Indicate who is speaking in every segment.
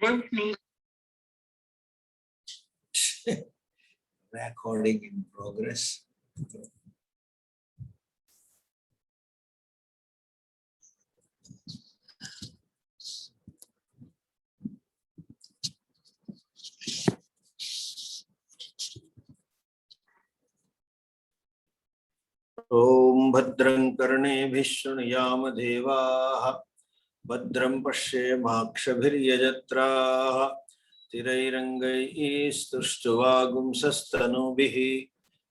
Speaker 1: With me.
Speaker 2: Recording in progress. Om Bhadram Karneभिः शृणुयाम देवाः भद्रं पश्येमाक्षभिर्यजत्राः तिरैरङ्गैस्तुष्टुवागुंसस्तनूभिः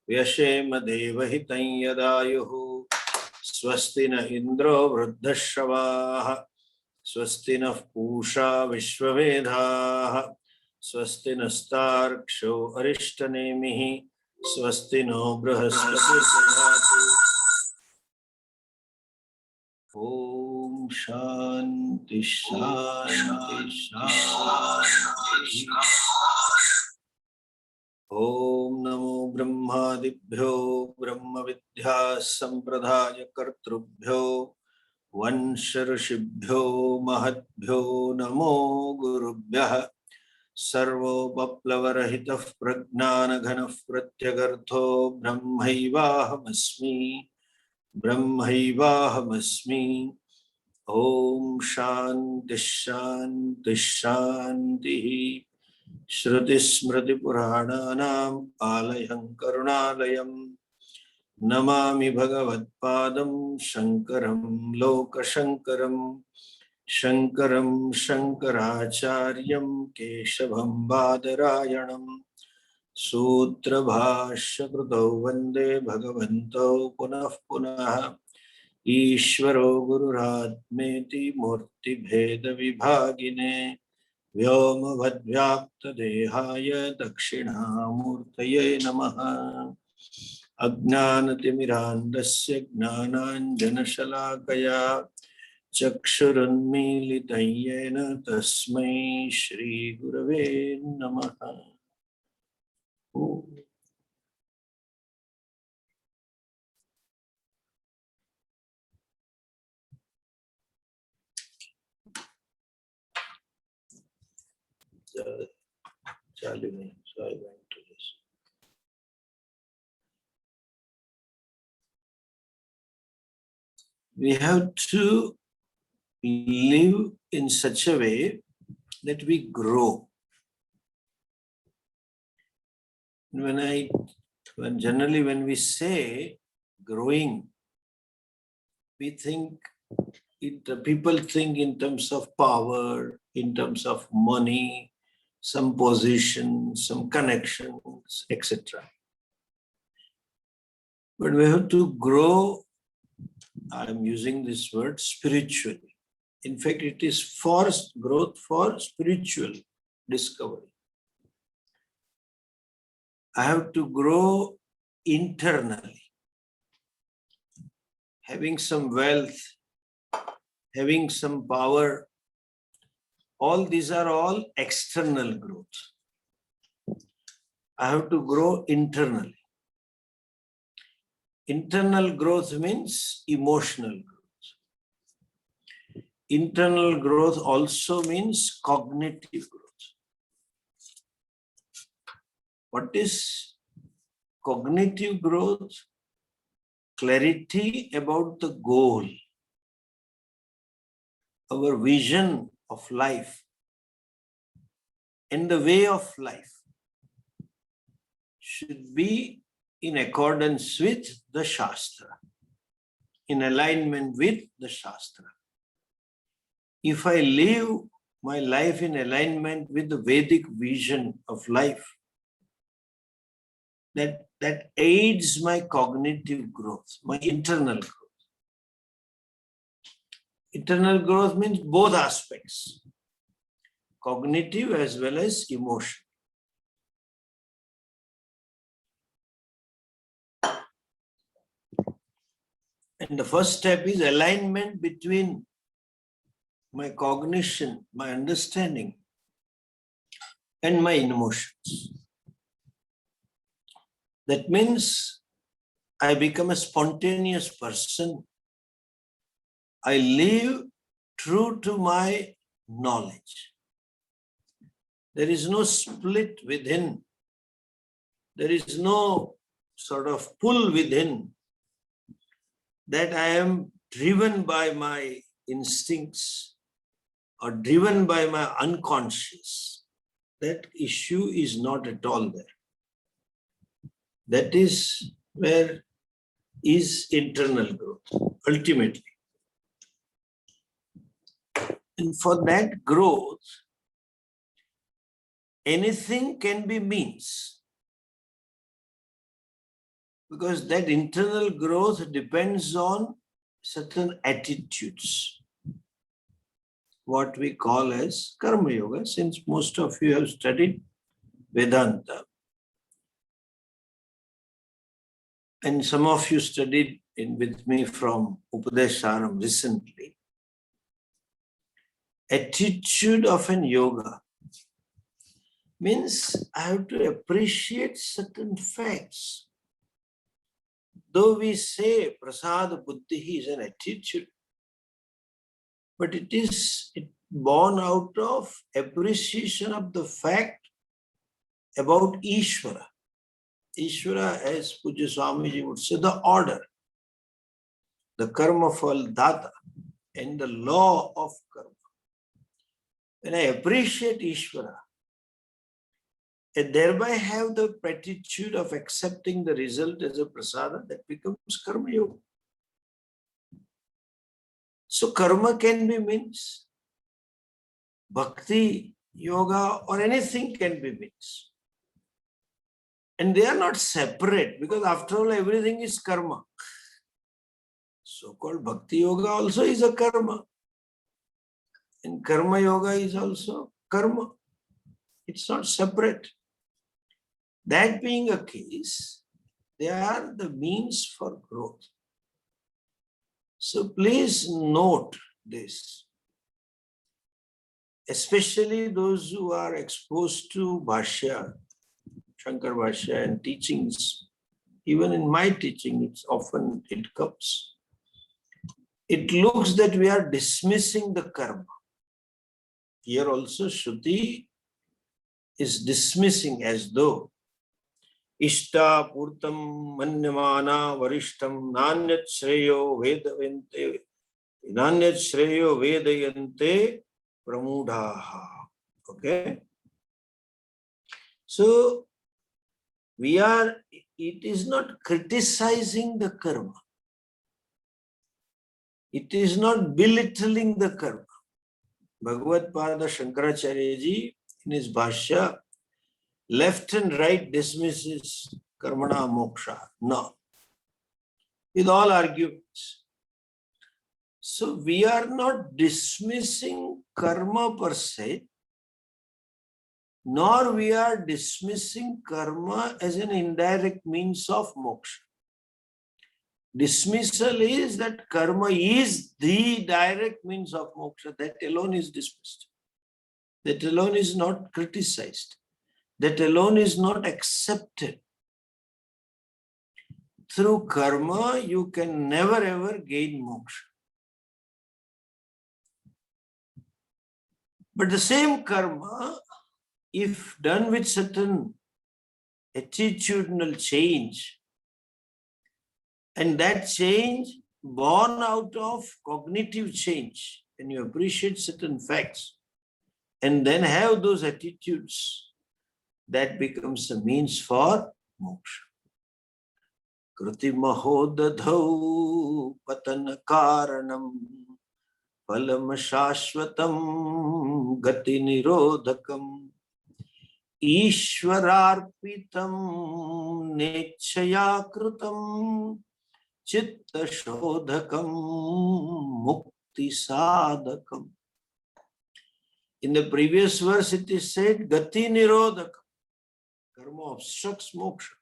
Speaker 2: व्यशेम देवहितं यदायुः स्वस्ति न इन्द्रो वृद्धश्रवाः स्वस्ति नः पूषा विश्ववेदाः स्वस्ति नस्तार्क्ष्यो अरिष्टनेमिः स्वस्ति नो बृहस्पतिर्दधातु। ओम शांति शांति शांति। ओम नमो ब्रह्मादिभ्यो ब्रह्म विद्या संप्रदाय कर्तृभ्यो वंश ऋषिभ्यो महद्भ्यो नमो गुरुभ्यः। सर्वोपप्लवरहितः प्रज्ञानघनः प्रत्यगर्थो ब्रह्मैवाहमस्मि ब्रह्मैवाहमस्मि। ओम शांति शांति शांति। श्रुतिस्मृतिपुराणानाम् आलयं करुणालयं नमामि भगवत्पादं शंकरं लोकशंकरं शंकरं शंकराचार्यं केशवं बादरायणं सूत्रभाष्यकृतौ वन्दे भगवन्तौ पुनः पुनः। ईश्वरो गुरुरात्मेति मूर्तिभेदविभागिने व्योमवद्व्याप्तदेहाय दक्षिणामूर्तये नमः। अज्ञानतिमिरान्धस्य ज्ञानाञ्जनशलाकया चक्षुरुन्मीलितं येन तस्मै श्रीगुरवे नमः। चालू नहीं, so I went to this. We have to live in such a way that we grow. Generally when we say growing, we think people think in terms of power, in terms of money, some position, some connections, etc. But we have to grow, I'm using this word, spiritually. In fact, it is forced growth for spiritual discovery. I have to grow internally. Having some wealth, having some power, all these are all external growth. I have to grow internally. Internal growth means emotional growth. Internal growth also means cognitive growth. What is cognitive growth? Clarity about the goal. Our vision of life and the way of life should be in accordance with the Shastra, in alignment with the Shastra. If I live my life in alignment with the Vedic vision of life, that aids my cognitive growth, my internal growth. Internal growth means both aspects, cognitive as well as emotional. And the first step is alignment between my cognition, my understanding, and my emotions. That means I become a spontaneous person. I live true to my knowledge. There is no split within. There is no sort of pull within that I am driven by my instincts or driven by my unconscious. That issue is not at all there. That is where is internal growth, ultimately. And for that growth, anything can be means. Because that internal growth depends on certain attitudes, what we call as Karma Yoga, since most of you have studied Vedanta. And some of you studied with me from Upadesharam recently. Attitude of an yoga means I have to appreciate certain facts. Though we say prasad buddhi is an attitude, but it is born out of appreciation of the fact about Ishvara. Ishvara, as Puja Swamiji would say, the order, the karma fal data, and the law of karma. When I appreciate Ishvara, and thereby have the attitude of accepting the result as a prasada, that becomes karma yoga. So karma can be means, bhakti, yoga, or anything can be means. And they are not separate, because after all, everything is karma. So-called bhakti yoga also is a karma. And karma yoga is also karma. It's not separate. That being a case, they are the means for growth. So please note this. Especially those who are exposed to Bhashya, Shankar Bhashya and teachings. Even in my teaching, it comes. It looks that we are dismissing the karma. Here also Shruti is dismissing as though Ishta purtam manyamana varishtam nanyat shreyo vedayante pramudhaha. Okay? So, it is not criticizing the karma. It is not belittling the karma. Bhagavad Pada Shankaracharya ji in his Bhashya left and right dismisses karmana moksha. No. With all arguments. So we are not dismissing karma per se, nor we are dismissing karma as an indirect means of moksha. Dismissal is that karma is the direct means of moksha. That alone is dismissed. That alone is not criticized. That alone is not accepted. Through karma, you can never ever gain moksha. But the same karma, if done with certain attitudinal change, and that change born out of cognitive change, when you appreciate certain facts, and then have those attitudes, that becomes a means for moksha. Kriti mahodadhau patana karanam palam shashvatam gati nirodhakam ishwararpitam nechaya krutam chitta shodhakam mukti sadhakam. In the previous verse it is said gati nirodhakam. Karma obstructs moksha.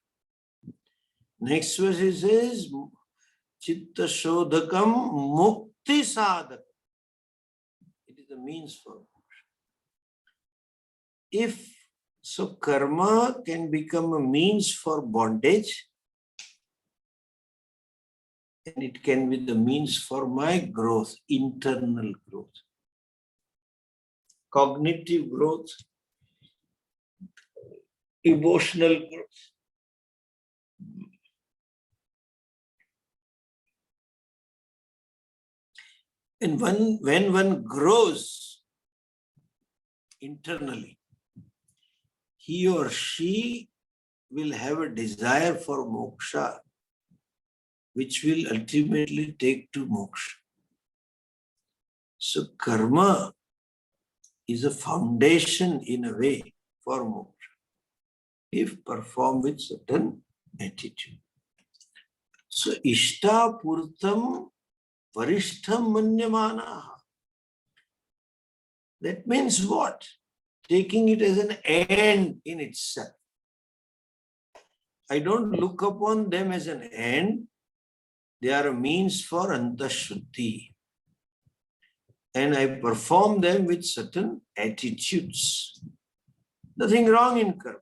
Speaker 2: Next verse it says chitta shodhakam mukti sadhakam. It is the means for moksha. If so, karma can become a means for bondage, and it can be the means for my growth, internal growth, cognitive growth, emotional growth. And when one grows internally, he or she will have a desire for moksha, which will ultimately take to moksha. So karma is a foundation in a way for moksha, if performed with certain attitude. So ishta purtam varishtham manyamanaha. That means what? Taking it as an end in itself. I don't look upon them as an end. They are a means for antashuddhi. And I perform them with certain attitudes. Nothing wrong in karma.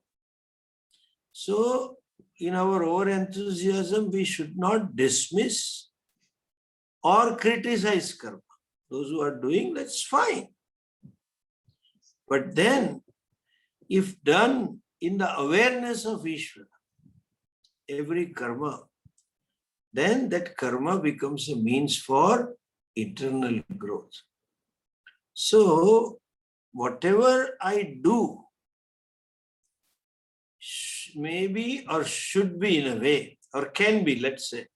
Speaker 2: So, in our over-enthusiasm, we should not dismiss or criticize karma. Those who are doing, that's fine. But then, if done in the awareness of Ishvara, every karma, then that karma becomes a means for eternal growth. So, whatever I do, maybe or should be in a way, or can be, let's say,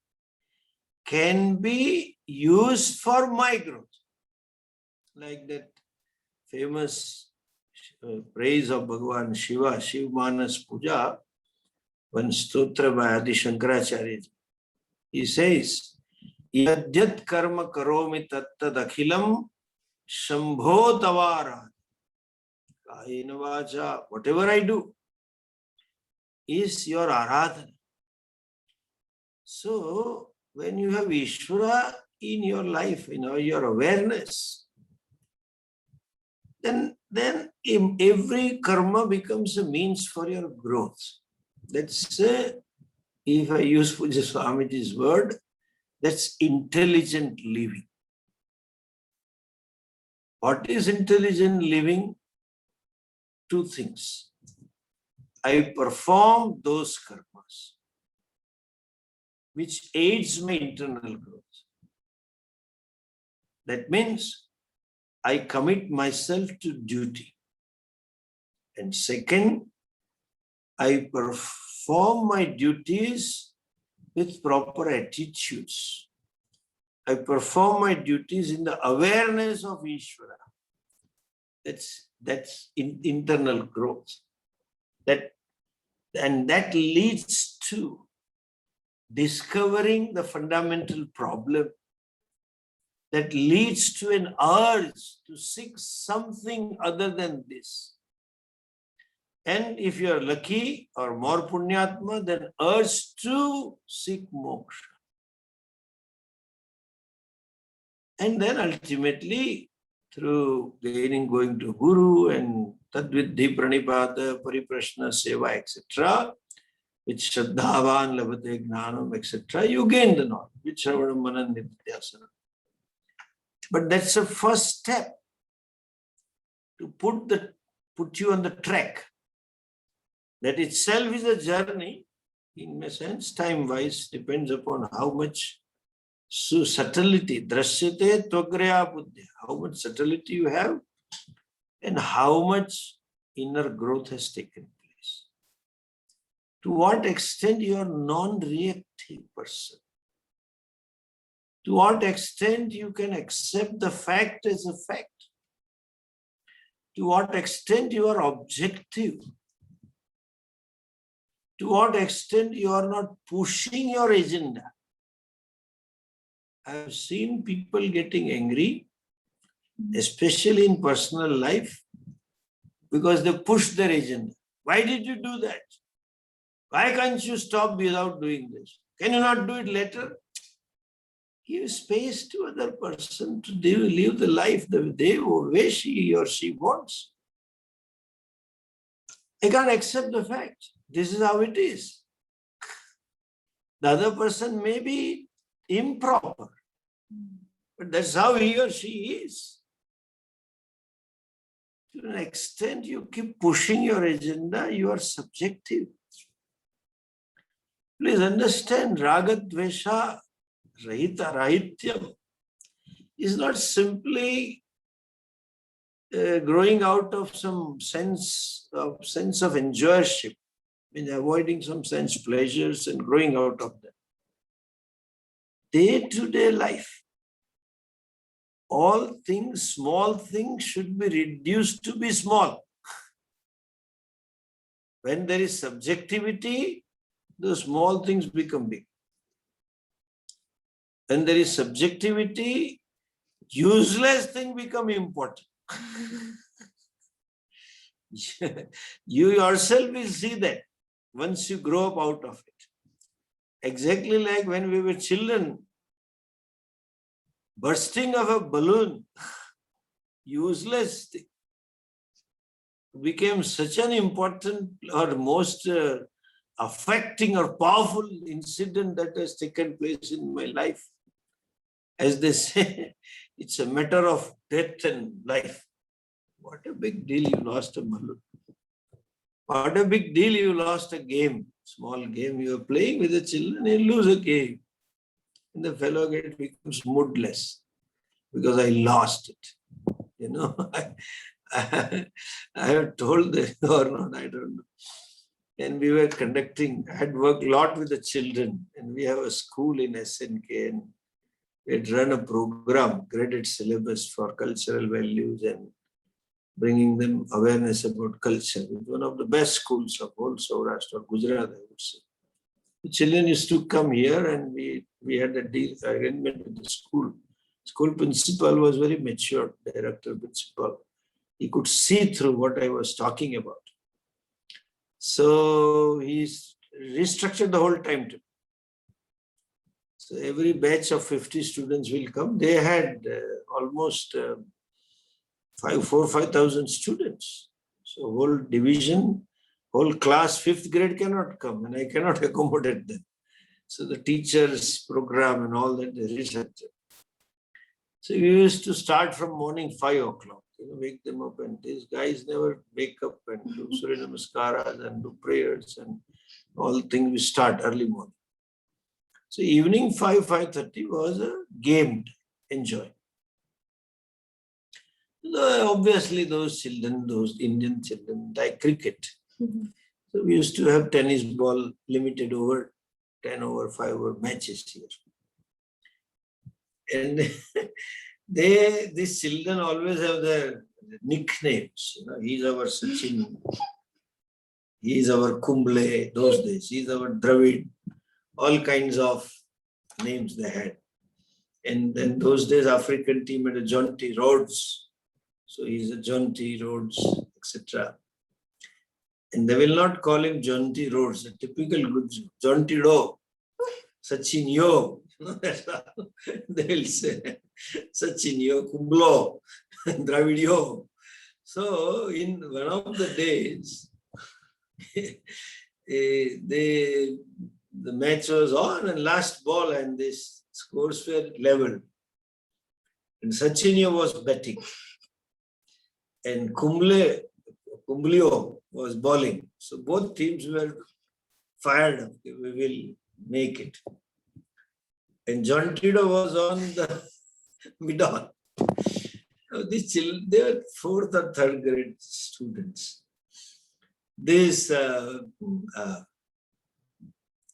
Speaker 2: can be used for my growth. Like that famous praise of Bhagavan Shiva, Shiv Manas Puja, one stotra by Adi Shankaracharya. He says, Yadyat karma karomi tattad akhilam shambho tavara. Kayena vacha, whatever I do is your aradhana. So, when you have Ishvara in your life, your awareness, then every karma becomes a means for your growth. That's, if I use Puja Swamiji's word, that's intelligent living. What is intelligent living? Two things. I perform those karmas, which aids my internal growth. That means I commit myself to duty. And second, I perform my duties with proper attitudes. I perform my duties in the awareness of Ishvara. That's internal growth. And that leads to discovering the fundamental problem, that leads to an urge to seek something other than this. And if you are lucky or more punyatma, then urge to seek moksha. And then ultimately, through going to Guru and Tadviddhi Pranipada, Pariprashna Seva, etc., with Shraddhavan, Labhate Gnanam, etc., you gain the knowledge, with Shravanam Manan Nidhyasana. But that's the first step to put you on the track. That itself is a journey, in a sense, time-wise, depends upon how much subtlety, drashyate tvagreya buddhi, how much subtlety you have and how much inner growth has taken place. To what extent you are non-reactive person. To what extent you can accept the fact as a fact. To what extent you are objective. To what extent you are not pushing your agenda. I have seen people getting angry, especially in personal life, because they push their agenda. Why did you do that? Why can't you stop without doing this? Can you not do it later? Give space to other person to live the life the way he or she wants. I can't accept the fact. This is how it is. The other person may be improper, but that's how he or she is. To an extent you keep pushing your agenda, you are subjective. Please understand, raga dvesha rahityam is not simply growing out of some sense of enjoyership, avoiding some sense pleasures and growing out of them. Day-to-day life, all things, small things should be reduced to be small. When there is subjectivity, the small things become big. When there is subjectivity, useless things become important. You yourself will see that once you grow up out of it. Exactly like when we were children, bursting of a balloon, useless thing, became such an important or most affecting or powerful incident that has taken place in my life. As they say, it's a matter of death and life. What a big deal, you lost a balloon. What a big deal, you lost a game. Small game you are playing with the children, you lose a game. And the fellow becomes moodless because I lost it. I have told them or not, I don't know. And we were conducting, I had worked a lot with the children, and we have a school in SNK, and we had run a program, graded syllabus for cultural values and bringing them awareness about culture. It was one of the best schools of whole Saurashtra or Gujarat, I would say. The children used to come here, and we had a deal arrangement with the school. School principal was very mature, director principal. He could see through what I was talking about. So he restructured the whole timetable. So every batch of 50 students will come. They had almost 5,000 students. So whole division, whole class, 5th grade cannot come, and I cannot accommodate them. So the teachers program and all that, they restructured. So we used to start from morning 5 o'clock, wake them up, and these guys never wake up and do Surya Namaskaras and do prayers and all things. We start early morning. So evening 5:30 was a game, enjoy. Obviously those children, those Indian children, like cricket. So we used to have tennis ball limited over 10 over 5 over matches here. And these children always have their nicknames. He's our Sachin, he's our Kumble, those days, he's our Dravid, all kinds of names they had. And then those days, African team had a Jonty Rhodes. So he's a Jonty Rhodes, etc. And they will not call him Jonty Rhodes, a typical good Jonty Do, Sachin Yo. That's how they will say Sachin Yo, Kumblo, Dravid Yo. So in one of the days, the match was on and last ball, and these scores were level. And Sachin was batting. And Kumblio was bowling. So both teams were fired up. We will make it. And John Tido was on the mid-on. These children, they were 4th or 3rd grade students. These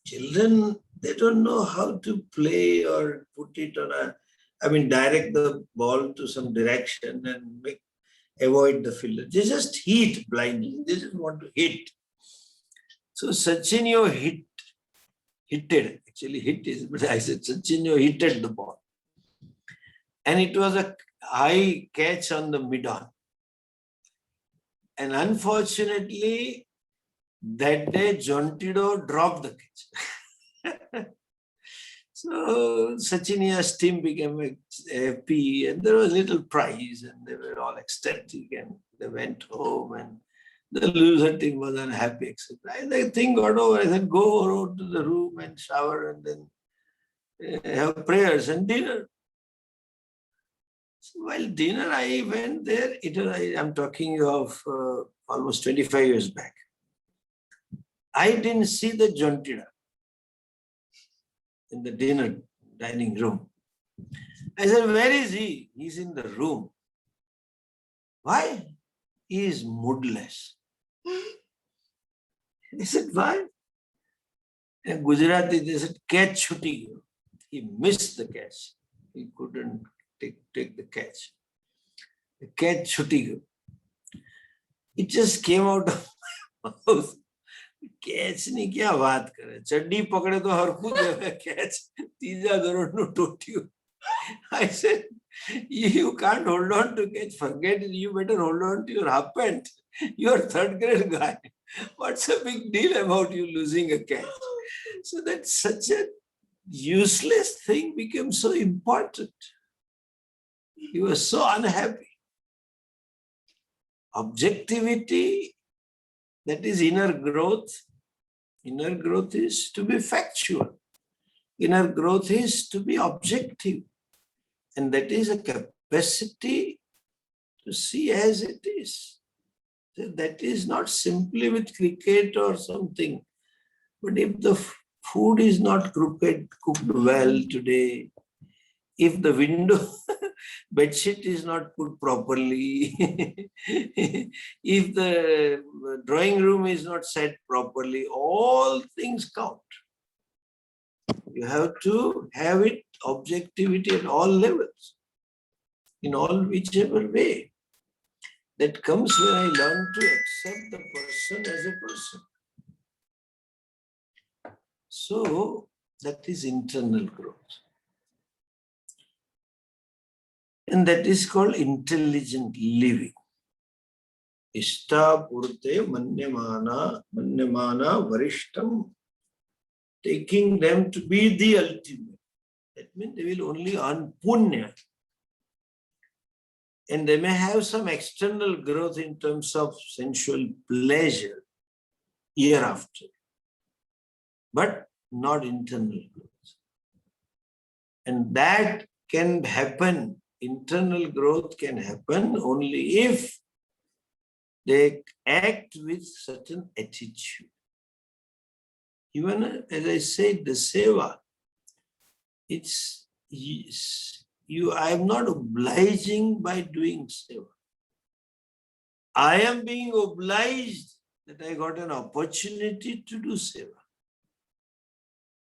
Speaker 2: children, they don't know how to play or put it on direct the ball to some direction and avoid the fielder. They just hit blindly. They just want to hit. So Sachinyo hitted. Actually, hit is, but I said Sachinyo hitted the ball. And it was a high catch on the mid-on. And unfortunately, that day, Jontido dropped the catch. So Sachinia's team became happy, and there was a little prize, and they were all ecstatic, and they went home, and the loser team was unhappy, etc. The thing got over. I said, go to the room and shower, and then have prayers and dinner. So while dinner, I went there. I'm talking of almost 25 years back. I didn't see the Jontida in the dining room. I said, where is he? He's in the room. Why? He is moodless. I said, why? In Gujarati, they said, catch chuti. He missed the catch. He couldn't take the catch. The catch chuti. It just came out of my mouth. Catch ni kya baat kare? Chaddi pakde to harku jagah catch. Tija darodnu totiyu. I said, you can't hold on to catch. Forget it. You better hold on to your half pant. You're a third grade guy. What's the big deal about you losing a catch? So that such a useless thing became so important. He was so unhappy. Objectivity, that is inner growth. Inner growth is to be factual. Inner growth is to be objective. And that is a capacity to see as it is. So that is not simply with cricket or something. But if the food is not cooked well today, if the window bedsheet is not put properly, if the drawing room is not set properly, all things count. You have to have it objectivity at all levels, in all whichever way. That comes when I learn to accept the person as a person. So that is internal growth. And that is called intelligent living. Ishta purte manyamana varishtam. Taking them to be the ultimate. That means they will only earn punya. And they may have some external growth in terms of sensual pleasure year after, but not internal growth. And that can happen, internal growth can happen only if they act with certain attitude. Even as I said, the seva, I am not obliging by doing seva. I am being obliged that I got an opportunity to do seva.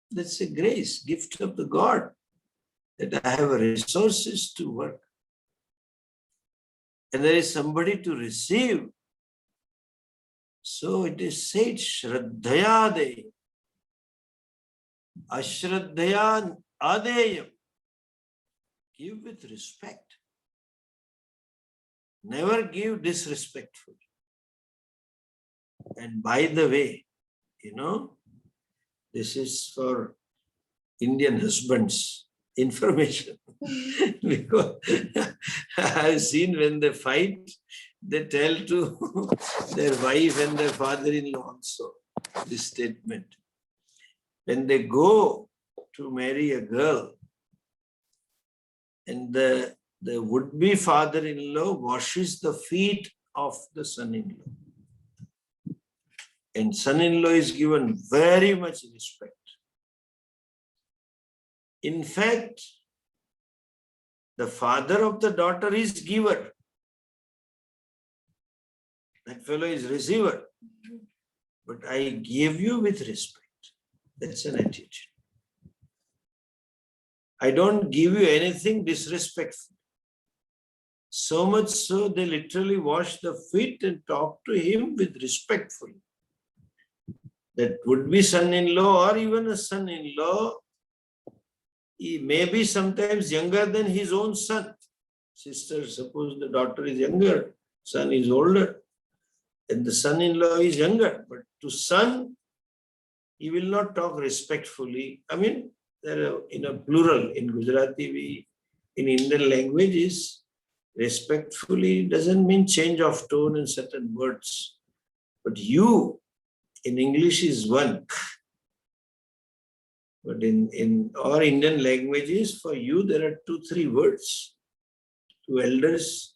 Speaker 2: That's a grace, gift of the God, that I have resources to work. And there is somebody to receive. So it is said, Shraddhaya de, Ashraddhaya adeyam. Give with respect. Never give disrespectfully. And by the way, this is for Indian husbands information. Because I've seen when they fight, they tell to their wife and their father-in-law also this statement. When they go to marry a girl, and the would-be father-in-law washes the feet of the son-in-law. And son-in-law is given very much respect. In fact, the father of the daughter is giver. That fellow is receiver. But I gave you with respect. That's an attitude. I don't give you anything disrespectful. So much so, they literally wash the feet and talk to him with respectful. That would be son-in-law or even a son-in-law, he may be sometimes younger than his own son. Sister, suppose the daughter is younger, son is older, and the son-in-law is younger. But to son, he will not talk respectfully. I mean, in a plural, in Gujarati, in Indian languages, respectfully doesn't mean change of tone in certain words. But you, in English is one. But in our Indian languages, for you, there are 2-3 words To elders,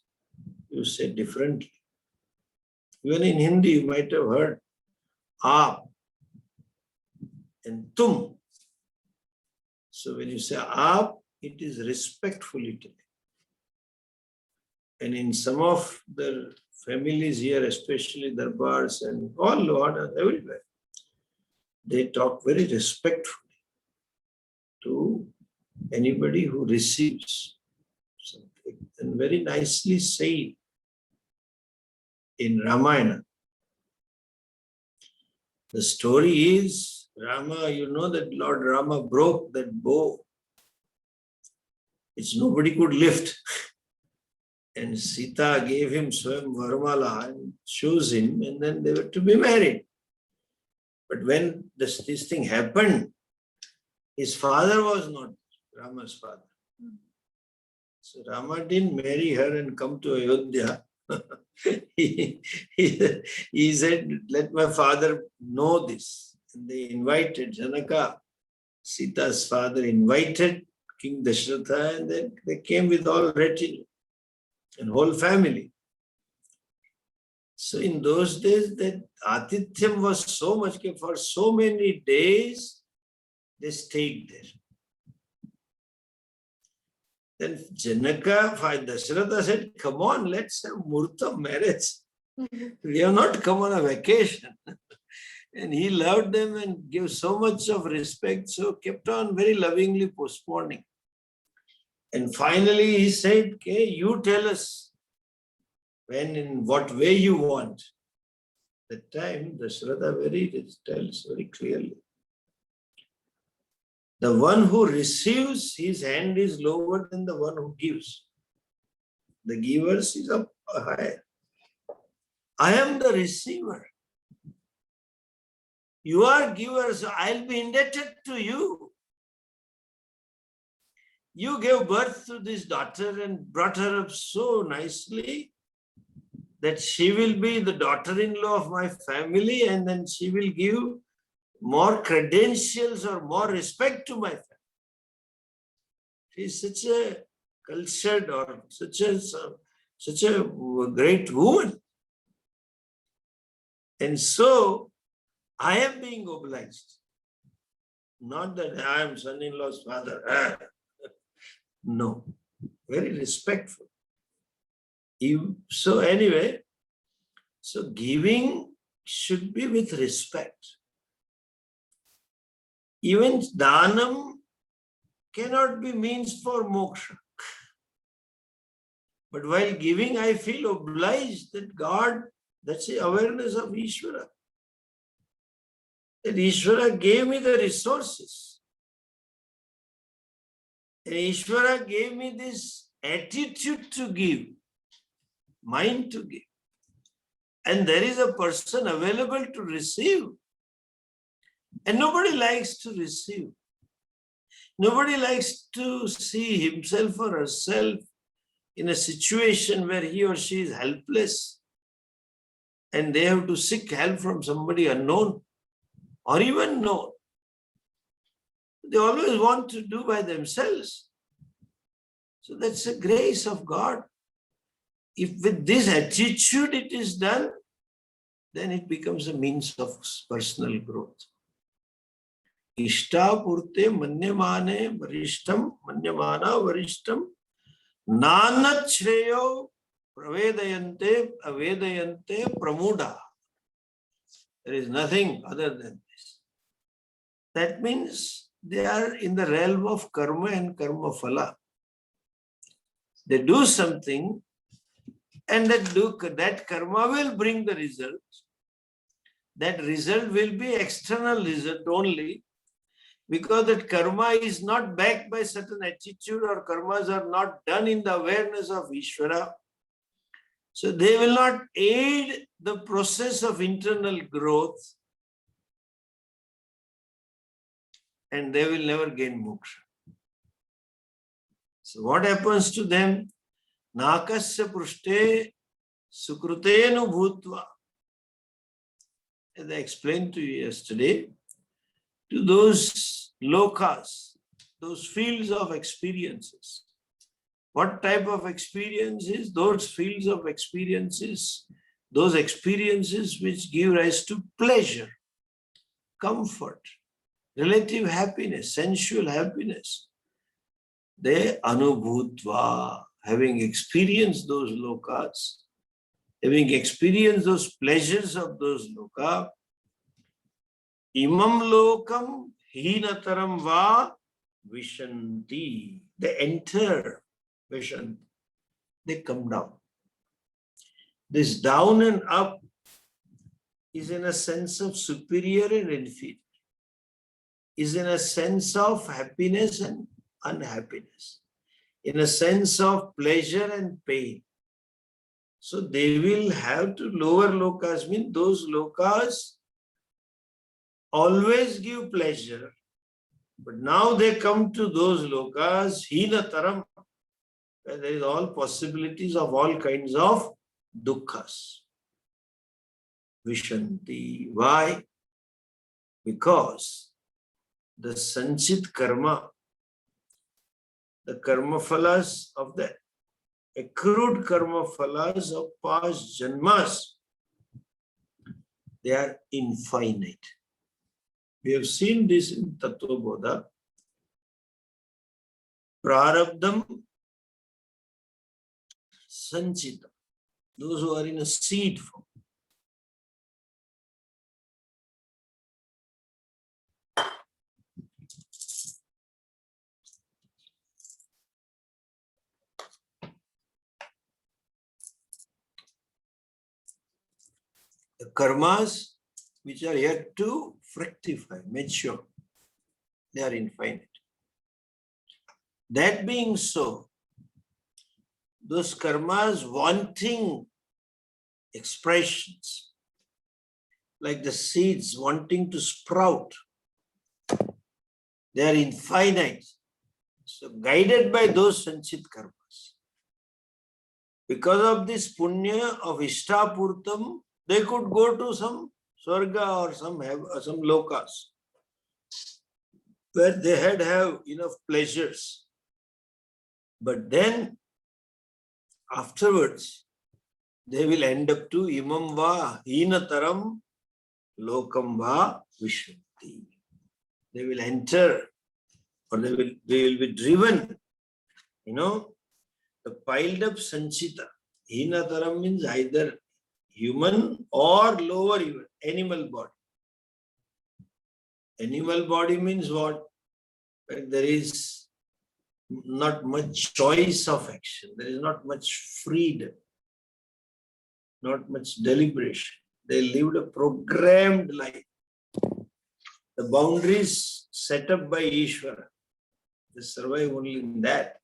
Speaker 2: you say differently. Even in Hindi, you might have heard aap and tum. So when you say aap, it is respectfully taken. And in some of the families here, especially darbars and all Lord, everywhere, they talk very respectfully to anybody who receives something, and very nicely say in Ramayana. The story is Rama, you know that Lord Rama broke that bow which nobody could lift. And Sita gave him Swam Varmala and chose him, and then they were to be married. But when this thing happened, his father was not Rama's father. So Rama didn't marry her and come to Ayodhya. he said, let my father know this. And they invited Janaka, Sita's father invited King Dashratha, and then they came with all retinue and whole family. So in those days, that Atithyam was so much, for so many days, they stayed there. Then Janaka, Dashratha said, come on, let's have Murta marriage. We have not come on a vacation. And he loved them and gave so much of respect, so kept on very lovingly postponing. And finally he said, okay, you tell us when, in what way you want. That time, Dashratha tells very clearly. The one who receives, his hand is lower than the one who gives. The giver is up higher. I am the receiver. You are giver, so I'll be indebted to you. You gave birth to this daughter and brought her up so nicely that she will be the daughter-in-law of my family, and then she will give more credentials or more respect to my family. She is such a cultured or such a great woman. And so, I am being obliged. Not that I am son-in-law's father. No. Very respectful. So anyway, so giving should be with respect. Even dhanam cannot be means for moksha. But while giving, I feel obliged that God, that's the awareness of Ishvara. That Ishvara gave me the resources. And Ishvara gave me this attitude to give, mind to give. And there is a person available to receive. And nobody likes to receive. Nobody likes to see himself or herself in a situation where he or she is helpless and they have to seek help from somebody unknown or even known. They always want to do by themselves. So that's the grace of God. If with this attitude it is done, then it becomes a means of personal growth. Ishta purte manyamane varishtam, manyamana varishtam, nanat shreyo pravedayante avedayante pramuda. There is nothing other than this. That means they are in the realm of karma and karma phala. They do something and that karma will bring the result. That result will be external result only, because that karma is not backed by certain attitude or karmas are not done in the awareness of Ishvara. So they will not aid the process of internal growth and they will never gain moksha. So what happens to them? Nakasya prushte sukrutenu bhutva. As I explained to you yesterday, to those lokas, those fields of experiences, What type of experiences? Those fields of experiences, those experiences which give rise to pleasure, comfort, relative happiness, sensual happiness. They anubhutva, having experienced those lokas, having experienced those pleasures of those loka, imam lokam hinataram va vishanti. They enter vishanti. They come down. This down and up is in a sense of superior and inferior, is in a sense of happiness and unhappiness, in a sense of pleasure and pain. So they will have to lower lokas, mean those lokas always give pleasure, but now they come to those lokas, hinataram, where there is all possibilities of all kinds of dukkhas. Vishanti. Why? Because the sanchit karma, the karma phalas of the accrued karma phalas of past janmas, they are infinite. We have seen this in Tattva Bodha. Prarabdham sanchita. Those who are in a seed form. The karmas which are yet to fructify, mature, they are infinite. That being so, those karmas wanting expressions, like the seeds wanting to sprout, they are infinite. So guided by those sanchit karmas. Because of this punya of Ishtapurtam, they could go to some Swarga or some lokas where they have enough pleasures. But then afterwards, they will end up to imam va hinataram lokam va vishanti. They will enter, or they will be driven, the piled up sanchita. Hinataram means either human or lower even, animal body. Animal body means what? When there is not much choice of action. There is not much freedom, not much deliberation. They lived a programmed life. The boundaries set up by Ishvara, they survive only in that.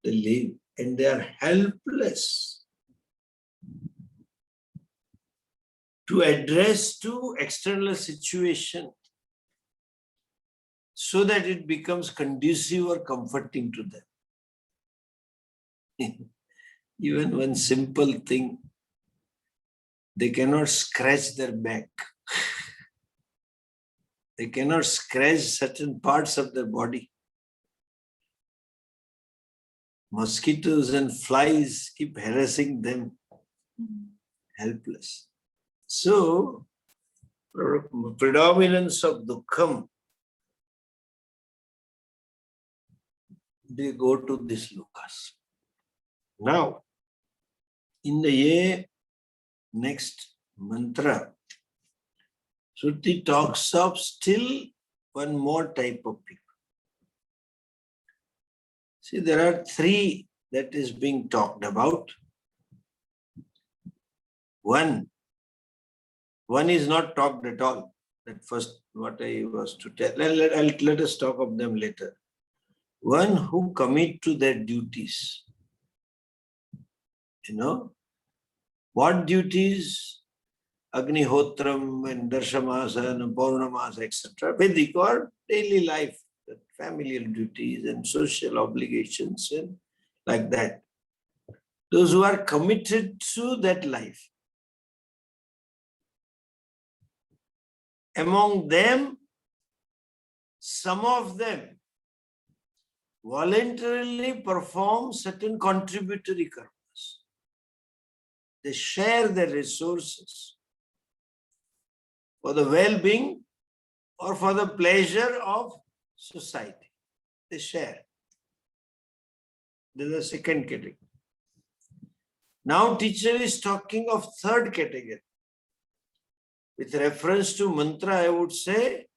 Speaker 2: They live and they are helpless to address to external situation so that it becomes conducive or comforting to them. Even one simple thing, they cannot scratch their back. They cannot scratch certain parts of their body. Mosquitoes and flies keep harassing them. Helpless. So, predominance of dukkham, they go to this lokas. Now, in the next mantra, Shruti talks of still one more type of people. See, there are three that is being talked about. One is not talked at all. That first, what I was to tell. Let us talk of them later. One who commit to their duties. What duties? Agnihotram and Darshamasa and Paurnamasa, etc. Vedic or daily life, familial duties and social obligations and like that. Those who are committed to that life. Among them, some of them voluntarily perform certain contributory karmas. They share their resources for the well-being or for the pleasure of society. They share. This is the second category. Now teacher is talking of third category. With reference to mantra, I would say,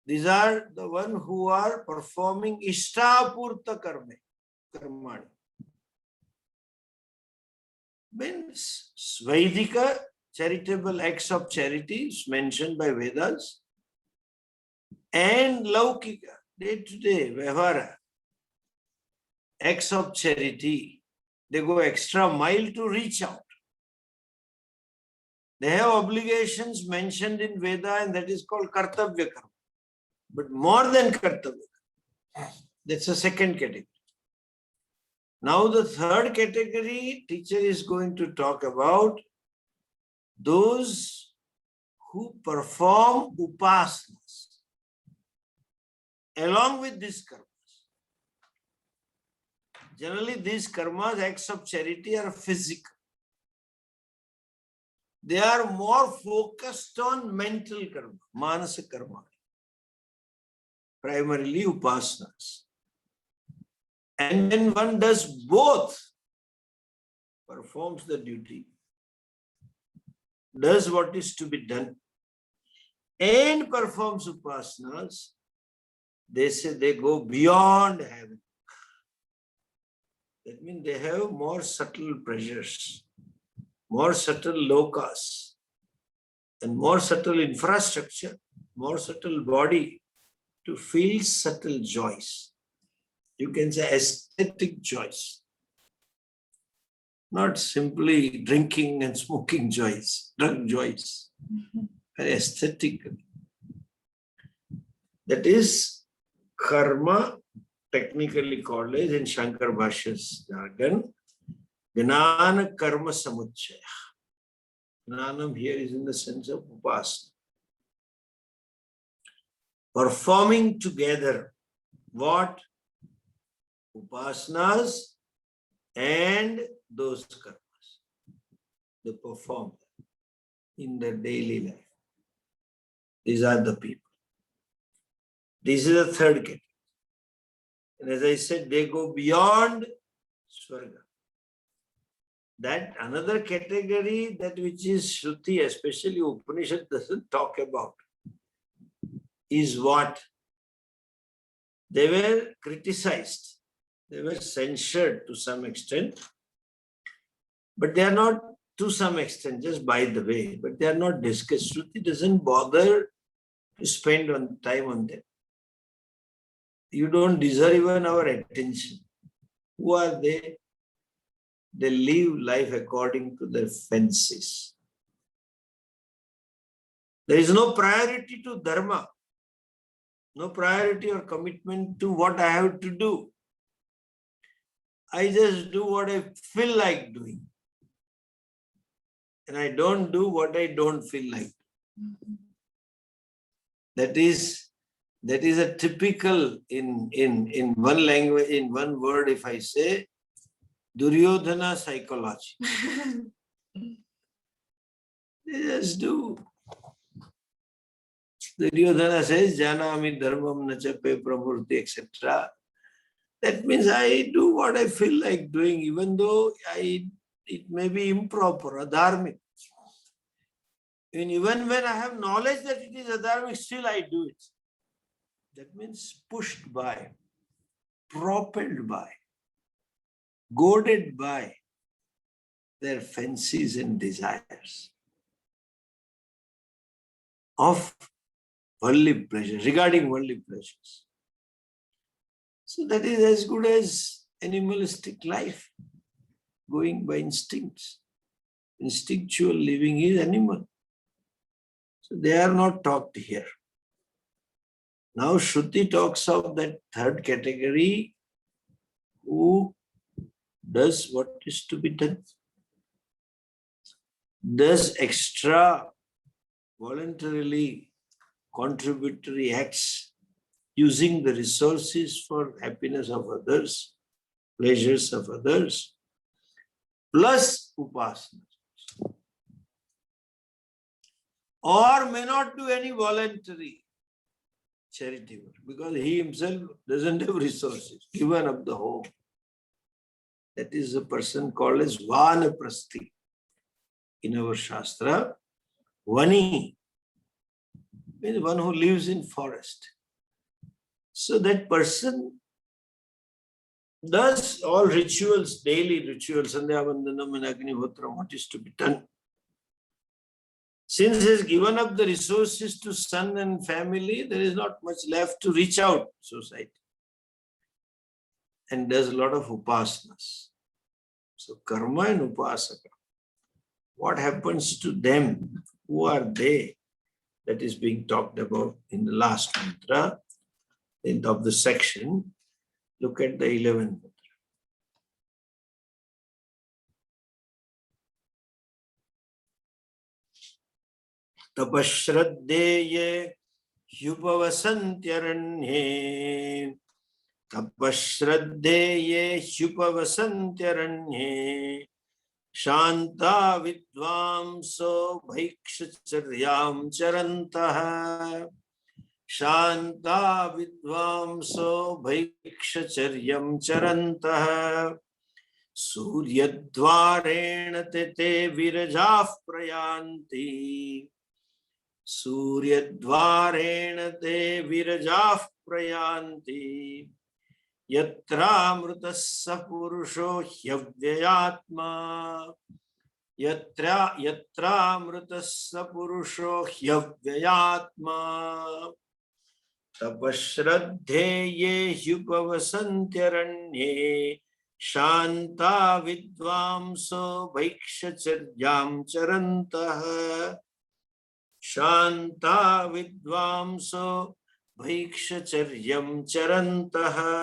Speaker 2: these are the one who are performing ishtapurta karmani. Means Vaidika, charitable acts of charity is mentioned by Vedas, and Laukika, day-to-day, Vyavara, acts of charity. They go extra mile to reach out. They have obligations mentioned in Veda, and that is called kartavya karma. But more than kartavya, that's the second category. Now the third category, teacher is going to talk about those who perform upasanas along with these karmas. Generally, these karmas, acts of charity, are physical. They are more focused on mental karma, manasa karma, primarily upasanas. And when one does both, performs the duty, does what is to be done, and performs upasanas, they say they go beyond heaven. That means they have more subtle pleasures, more subtle lokas, and more subtle infrastructure, more subtle body to feel subtle joys. You can say aesthetic joys, not simply drinking and smoking joys, drug joys, very aesthetic. That is karma, technically called as in Shankar Bhashya's jargon, Gnana Karma Samuchaya. Gnanam here is in the sense of upasana. Performing together what? Upasanas and those karmas. They perform in their daily life. These are the people. This is the third category. And as I said, they go beyond Swarga. That another category, that which is Shruti, especially Upanishad doesn't talk about, is what? They were criticized. They were censured to some extent. But they are not to some extent, just by the way, but they are not discussed. Shruti doesn't bother to spend time on them. You don't deserve even our attention. Who are they? They live life according to their fancies. There is no priority to dharma, no priority or commitment to what I have to do. I just do what I feel like doing. And I don't do what I don't feel like. That is a typical, in one language, in one word, if I say, Duryodhana psychology. They just do. Duryodhana says, Janami dharmam nachape pramurti, etc. That means I do what I feel like doing, even though it may be improper, adharmic. And even when I have knowledge that it is adharmic, still I do it. That means pushed by, propelled by, goaded by their fancies and desires of worldly pleasures, regarding worldly pleasures. So that is as good as animalistic life, going by instincts. Instinctual living is animal. So they are not talked here. Now Shruti talks of that third category who does what is to be done. Does extra voluntarily contributory acts using the resources for happiness of others, pleasures of others, plus upasana. Or may not do any voluntary charity work because he himself doesn't have resources, given up the home. That is a person called as Vanaprasthi in our Shastra. Vani means one who lives in forest. So that person does all rituals, daily rituals, Sandhya Vandanam and Agnihotram, what is to be done. Since he has given up the resources to son and family, there is not much left to reach out society. And does a lot of upasanas. So karma and upasaka. What happens to them? Who are they? That is being talked about in the last mantra, end of the section. Look at the 11th mantra. Tapashraddeye hyupavasantyaranye. Tapashraddeye hyupavasantyaranye. Shanta vidvamso bhaikshcharyam charantaha. Shanta vidvamso bhaikshcharyam charantaha. Suryadvarena te virajah prayanti. Suryadvarena te virajah prayanti. Yatra mrutassa purusho hyavyayatma. Yatra mrutassa purusho hyavyayatma. Tapashraddheye hyupavasantyaranye. Shanta vidvamso bhaikshcharyam charantaha. Shanta vidvamso bhaikshcharyam charantaha.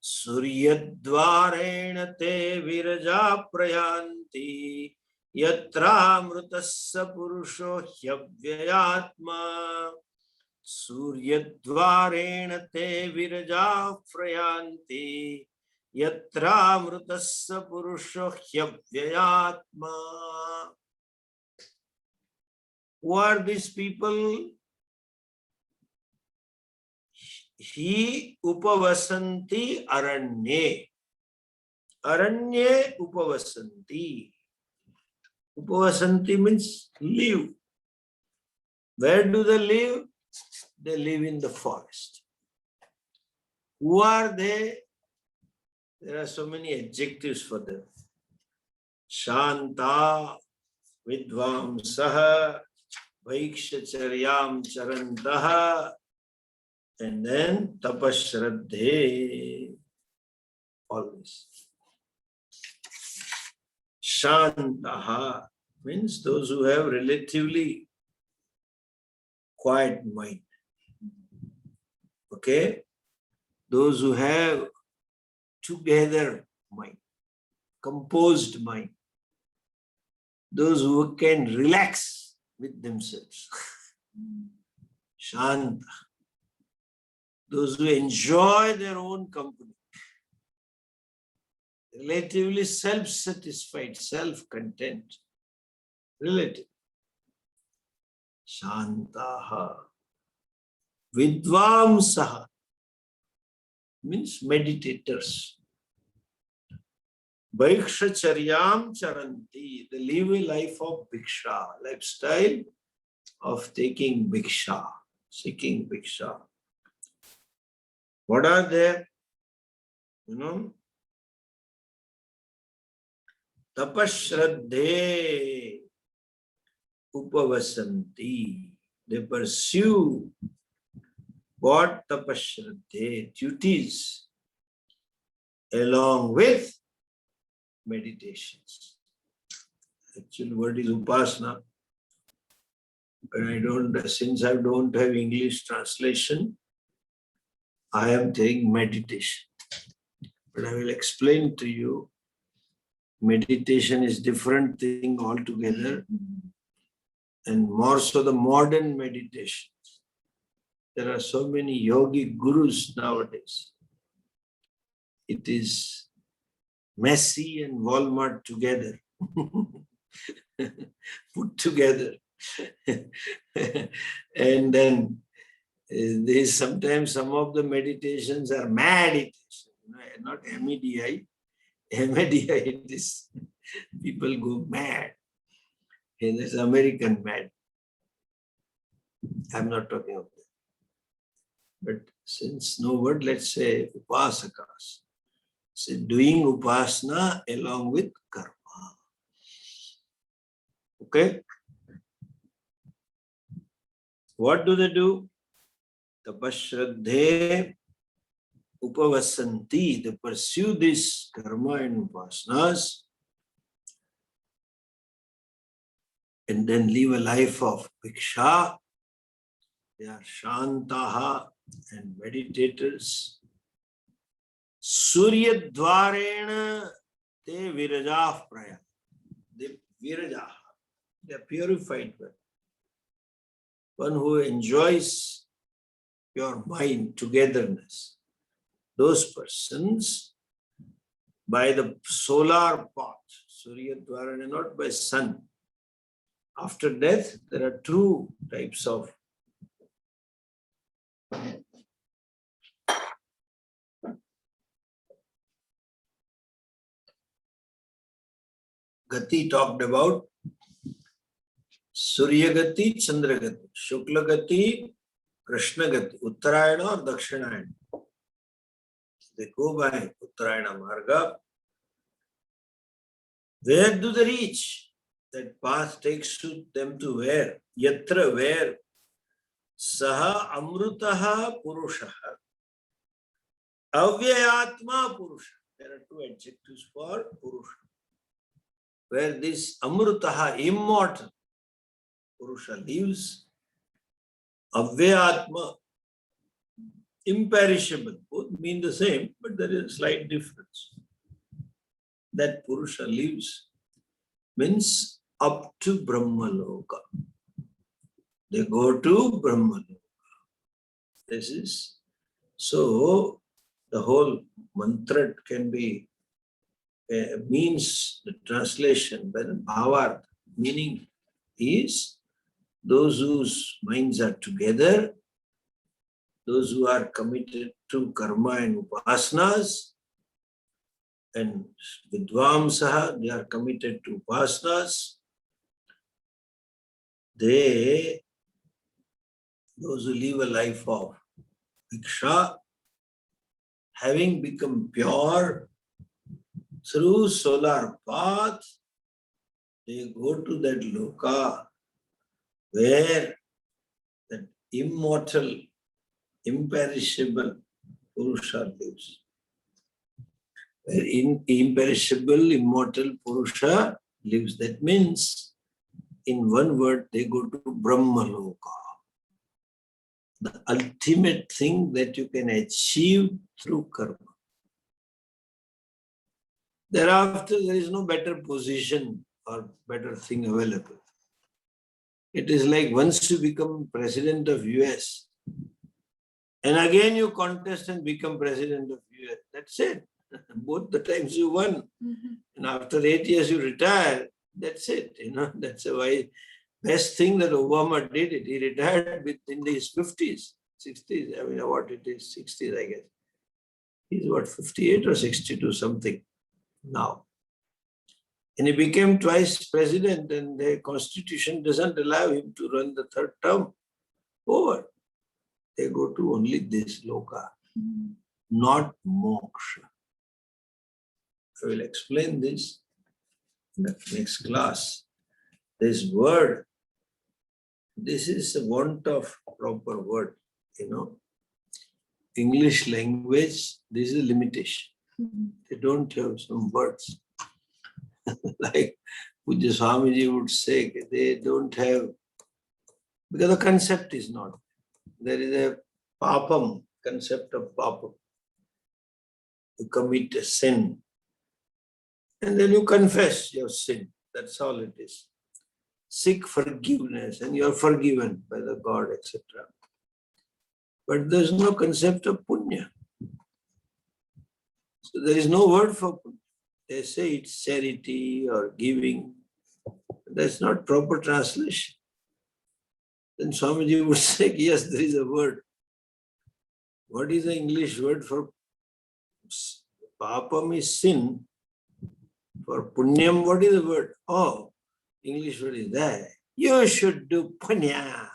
Speaker 2: Suryadvarena te viraja prayanti. Yatra mrutassa purusho hyavyayatma. Suryadvarena te viraja prayanti. Yatra mrutassa purusho hyavyayatma. Who are these people? He upavasanti aranye. Aranye upavasanti. Upavasanti means live. Where do they live? They live in the forest. Who are they? There are so many adjectives for them. Shanta, Vidvamsaha, Vaikshacharyam Charantaha, and then Tapashraddhe. Always. Shantaha means those who have relatively quiet mind. Okay? Those who have together mind, composed mind. Those who can relax with themselves. Shanta. Those who enjoy their own company. Relatively self-satisfied, self-content. Relative. Shantaha. Vidvamsaha means meditators. Bhaikshcharyam charanti. They live a life of bhiksha, lifestyle of taking bhiksha, seeking bhiksha. What are they? Tapashraddhe upavasanti. They pursue what tapashraddhe, duties, along with meditations. Actual word is upasana. But since I don't have English translation, I am saying meditation. But I will explain to you, meditation is different thing altogether, and more so the modern meditations. There are so many yogi gurus nowadays. It is Messi and Walmart together, put together. And then there's sometimes some of the meditations are meditation, not MEDI. MEDI, it is people go mad. And there's American mad. I'm not talking of that. But since no word, let's say upasakas. So doing upasana along with karma. Okay? What do they do? Tapashraddhe upavasanti. They pursue this karma and upasanas and then live a life of bhiksha. They are shantaha and meditators. Surya dvarena te virajah praya. They virajah. They are purified one. One who enjoys your mind, togetherness. Those persons, by the solar path, Surya dvarena, not by sun. After death, there are two types of Gati talked about Surya Gati, Chandra Gati, Shukla Gati, Krishna Gati, Uttarayana or Dakshinayana. They go by Uttarayana Marga. Where do they reach? That path takes them to where? Yatra, where? Saha Amrutaha Purushaha. Avyayatma Purusha. There are two adjectives for Purusha. Where this Amrutaha, immortal Purusha lives, Avyayatma, imperishable. Both mean the same, but there is a slight difference. That Purusha lives means up to Brahmaloka. They go to Brahmaloka. This is, so the whole mantra can be, means the translation, but the bhavarth, meaning is those whose minds are together, those who are committed to karma and upasanas, and vidvamsaha, they are committed to upasanas. Those who live a life of bhiksha, having become pure through solar path, they go to that loka where that immortal, imperishable Purusha lives. Where imperishable, immortal Purusha lives. That means, in one word, they go to Brahmaloka. The ultimate thing that you can achieve through karma. Thereafter, there is no better position or better thing available. It is like once you become president of US, and again you contest and become president of US. That's it. Both the times you won. Mm-hmm. And after 8 years you retire. That's it. That's why best thing that Obama did it. He retired in his 50s, 60s. I mean, what it is, 60s, I guess. He's what, 58 or 62, something now. And he became twice president, and the constitution doesn't allow him to run the third term. Over. They go to only this loka, not moksha. I will explain this in the next class. This word, this is a want of proper word, English language, this is a limitation. They don't have some words. Like Pujya Swamiji would say, they don't have, because the concept is not. There is a papam, concept of papam. You commit a sin, and then you confess your sin. That's all it is. Seek forgiveness, and you are forgiven by the God, etc. But there's no concept of punya. So there is no word for punya. They say it's charity or giving. That's not proper translation. Then Swamiji would say, yes, there is a word. What is the English word for papam is sin? For punyam, what is the word? Oh, English word is that. You should do punya.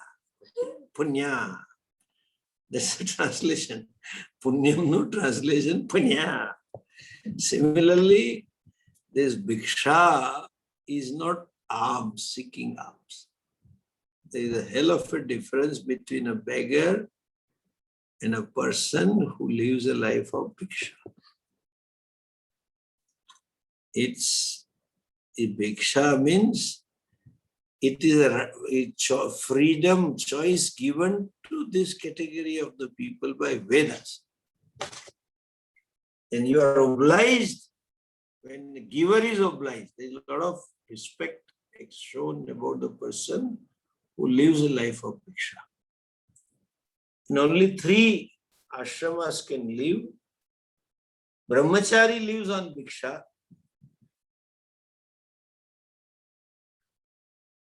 Speaker 2: Punya. That's the translation. Punyam, no translation, punya. Similarly, this bhiksha is not alms, seeking alms. There is a hell of a difference between a beggar and a person who lives a life of bhiksha. Bhiksha means it is a freedom, choice given to this category of the people by Vedas. And you are obliged, when the giver is obliged, there is a lot of respect shown about the person who lives a life of bhiksha. And only 3 ashramas can live. Brahmachari lives on bhiksha.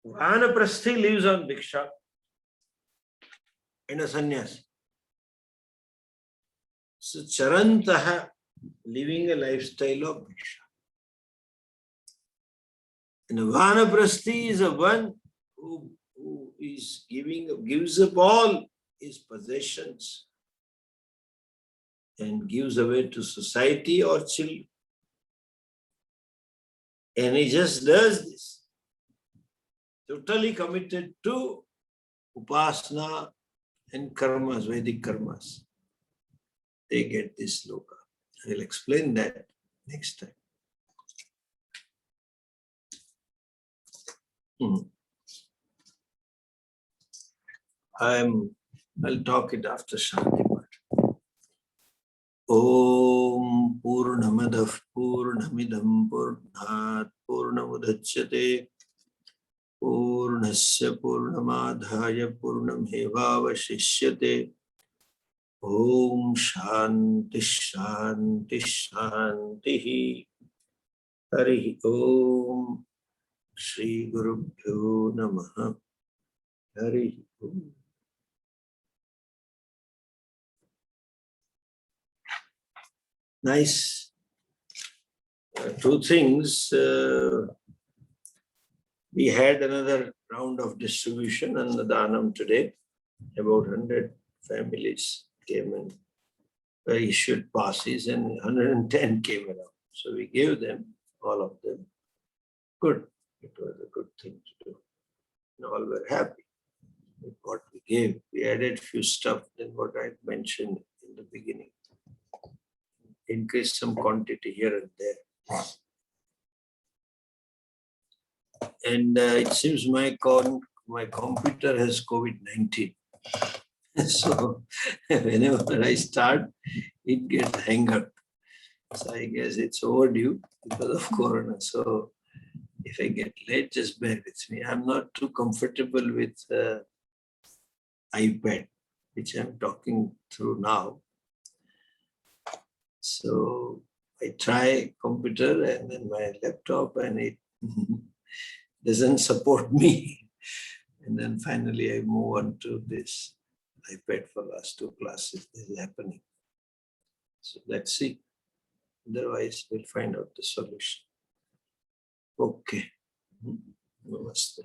Speaker 2: Vanaprasthi lives on bhiksha. And a sannyasi. So charantaha, living a lifestyle of bhiksha. And a vanaprasthi is a one who is gives up all his possessions and gives away to society or children. And he just does this. Totally committed to upasana and karmas, Vedic karmas. They get this loka. I will explain that next time. I'll talk it after Shanti Path. Om Purnamadav Purnamidam Purnat Purnamudachyate Purnasya Purnamadhaya Purnamevavashishyate. Om Shanti Shanti Shanti. Hari Om. Shri Gurubhyo Namaha. Hari Om. Nice. 2 things. We had another round of distribution and the Dhanam today. About 100 families came and issued passes and 110 came around. So we gave them, all of them. Good. It was a good thing to do. And all were happy with what we gave. We added few stuff than what I mentioned in the beginning. Increase some quantity here and there. And it seems my computer has COVID-19. So whenever I start, it gets hang up. So I guess it's overdue because of Corona. So if I get late, just bear with me. I'm not too comfortable with iPad, which I'm talking through now. So I try computer and then my laptop, and it doesn't support me. And then finally I move on to this iPad for last 2 classes. This is happening. So let's see. Otherwise, we'll find out the solution. Okay. Namaste.